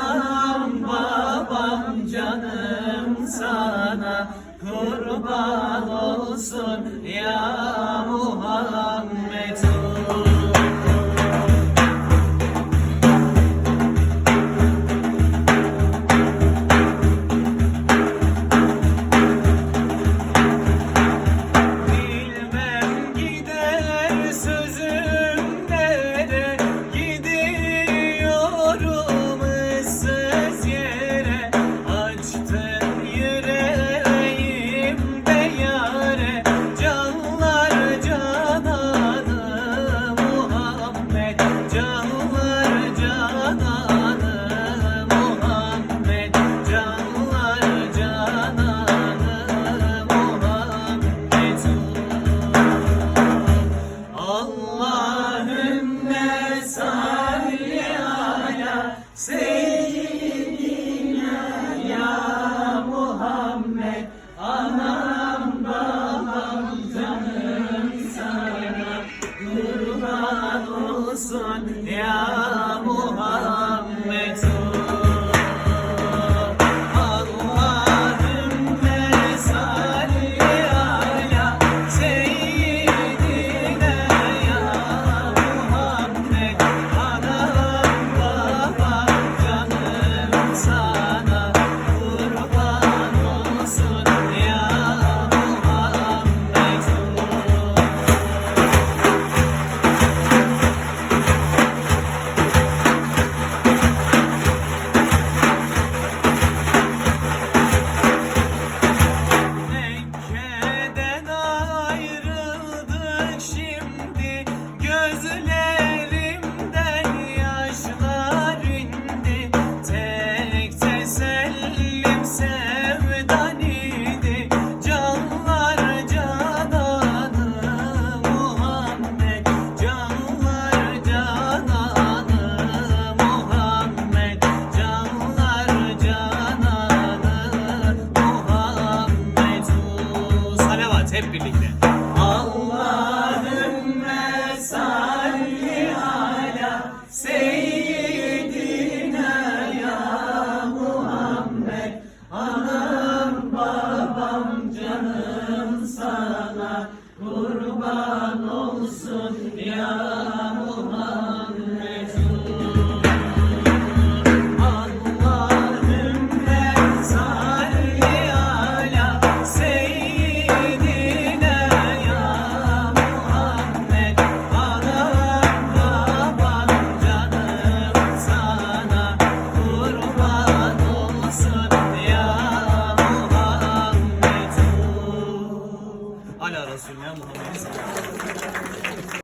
Anam babam canım sana kurban olsun ya Muhammed. Bilmem gider sözüm nere, gidiyorum ıssız yere. Açtın yüreğimde yâre, canlar cananı Muhammed, canlar cananı Muhammed, canlar cananı Muhammed. Allahümme salli ala seyyidina ya Muhammed. Anam babam canım sana kurban olsun ya Muhammed. Allahümme salli ala seyyidina ya Muhammed. Anam babam canım sana kurban olsun ya Muhammed. Mekke'den ayrıldık şimdi, gözlerimden yaşlar indi. Tek tesellim sevdan idi, canlar cananı Muhammed, canlar cananı Muhammed, canlar cananı Muhammed. Salavat hep birlikte. Allahümme salli ala seyyidina ya Muhammed. Anam babam canım sana kurban olsun ya Muhammed. Allahümme salli ala seyyidina ya Muhammed. Anam babam canım sana kurban olsun ya Muhammed. Ala Resulüne Muhammed.